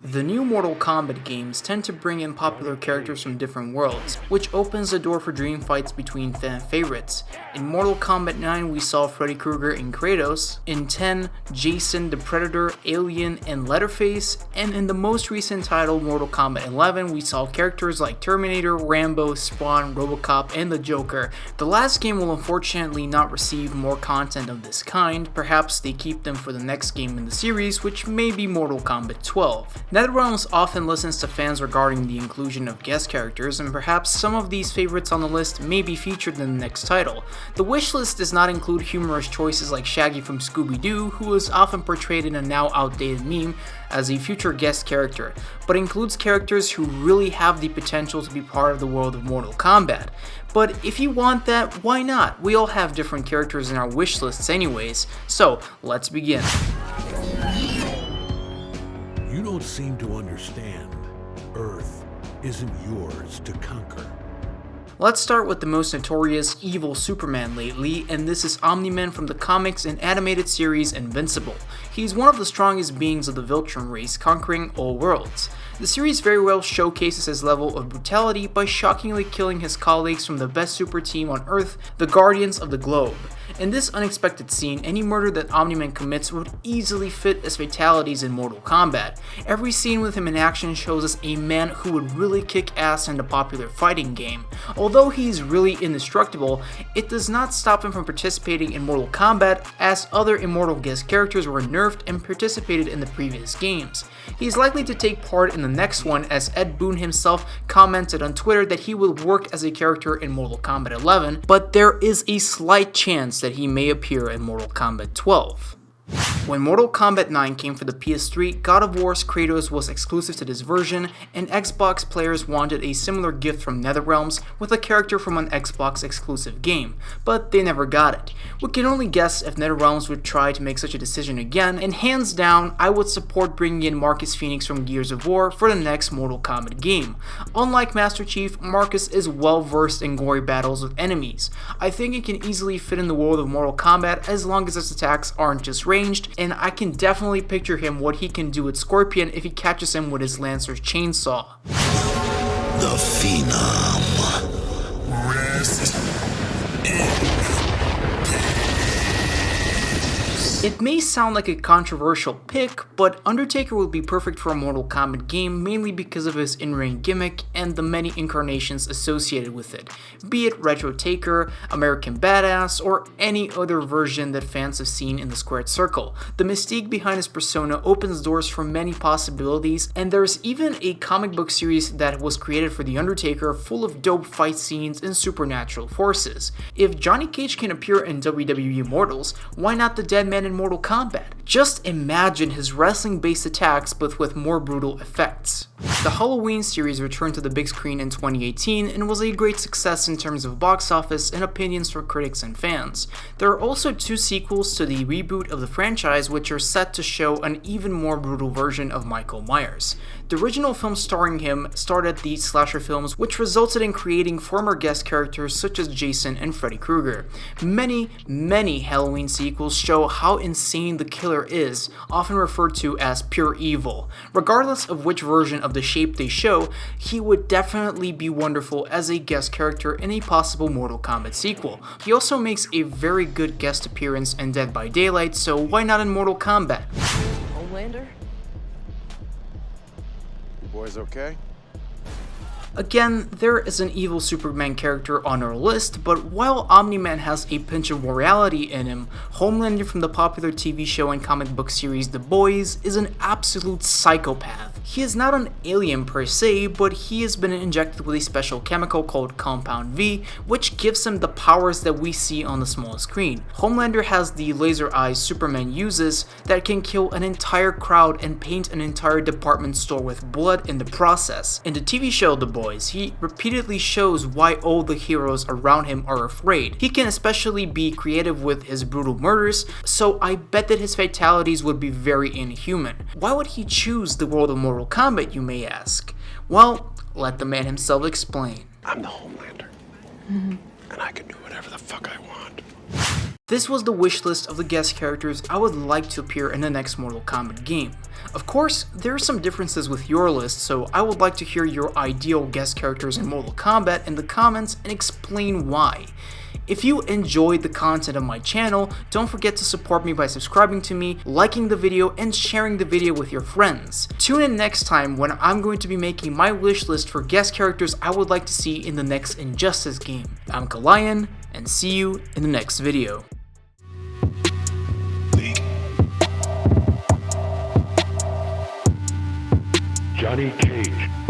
The new Mortal Kombat games tend to bring in popular characters from different worlds, which opens the door for dream fights between fan favorites. In Mortal Kombat 9 we saw Freddy Krueger and Kratos, in 10, Jason the Predator, Alien, and Leatherface, and in the most recent title Mortal Kombat 11 we saw characters like Terminator, Rambo, Spawn, Robocop, and the Joker. The last game will unfortunately not receive more content of this kind, perhaps they keep them for the next game in the series, which may be Mortal Kombat 12. NetherRealms often listens to fans regarding the inclusion of guest characters, and perhaps some of these favorites on the list may be featured in the next title. The Wishlist does not include humorous choices like Shaggy from Scooby-Doo, who is often portrayed in a now outdated meme as a future guest character, but includes characters who really have the potential to be part of the world of Mortal Kombat. But if you want that, why not? We all have different characters in our wish lists anyways, so let's begin. You don't seem to understand. Earth isn't yours to conquer. Let's start with the most notorious evil Superman lately, and this is Omniman from the comics and animated series Invincible. He's one of the strongest beings of the Viltrum race, conquering all worlds. The series very well showcases his level of brutality by shockingly killing his colleagues from the best super team on Earth, the Guardians of the Globe. In this unexpected scene, any murder that Omniman commits would easily fit as fatalities in Mortal Kombat. Every scene with him in action shows us a man who would really kick ass in the popular fighting game. Although he's really indestructible, it does not stop him from participating in Mortal Kombat, as other immortal guest characters were nerfed and participated in the previous games. He is likely to take part in the next one, as Ed Boon himself commented on Twitter that he will work as a character in Mortal Kombat 11, but there is a slight chance that he may appear in Mortal Kombat 12. When Mortal Kombat 9 came for the PS3, God of War's Kratos was exclusive to this version, and Xbox players wanted a similar gift from NetherRealms with a character from an Xbox exclusive game, but they never got it. We can only guess if NetherRealms would try to make such a decision again, and hands down, I would support bringing in Marcus Fenix from Gears of War for the next Mortal Kombat game. Unlike Master Chief, Marcus is well versed in gory battles with enemies. I think he can easily fit in the world of Mortal Kombat as long as his attacks aren't just ranged, and I can definitely picture him what he can do with Scorpion if he catches him with his Lancer's chainsaw. The Phenom. Rest in It may sound like a controversial pick, but Undertaker would be perfect for a Mortal Kombat game mainly because of his in-ring gimmick and the many incarnations associated with it, be it Retro Taker, American Badass, or any other version that fans have seen in the squared circle. The mystique behind his persona opens doors for many possibilities, and there's even a comic book series that was created for The Undertaker full of dope fight scenes and supernatural forces. If Johnny Cage can appear in WWE Immortals, why not the Dead Man in Mortal Kombat? Just imagine his wrestling-based attacks but with more brutal effects. The Halloween series returned to the big screen in 2018 and was a great success in terms of box office and opinions for critics and fans. There are also two sequels to the reboot of the franchise which are set to show an even more brutal version of Michael Myers. The original film starring him started the slasher films, which resulted in creating former guest characters such as Jason and Freddy Krueger. Many Halloween sequels show how insane the killer is, often referred to as pure evil. Regardless of which version of the shape they show, he would definitely be wonderful as a guest character in a possible Mortal Kombat sequel. He also makes a very good guest appearance in Dead by Daylight, so why not in Mortal Kombat? Homelander? You boys okay? Again, there is an evil Superman character on our list, but while Omni-Man has a pinch of morality in him, Homelander from the popular TV show and comic book series The Boys is an absolute psychopath. He is not an alien per se, but he has been injected with a special chemical called Compound V, which gives him the powers that we see on the small screen. Homelander has the laser eyes Superman uses that can kill an entire crowd and paint an entire department store with blood in the process. In the TV show The Boys, he repeatedly shows why all the heroes around him are afraid. He can especially be creative with his brutal murders, so I bet that his fatalities would be very inhuman. Why would he choose the world of Mortal Kombat, you may ask? Well, let the man himself explain. I'm the Homelander. And I can do whatever the fuck I want. This was the wish list of the guest characters I would like to appear in the next Mortal Kombat game. Of course, there are some differences with your list, so I would like to hear your ideal guest characters in Mortal Kombat in the comments and explain why. If you enjoyed the content of my channel, don't forget to support me by subscribing to me, liking the video, and sharing the video with your friends. Tune in next time when I'm going to be making my wish list for guest characters I would like to see in the next Injustice game. I'm KaLion, and see you in the next video. Johnny Cage.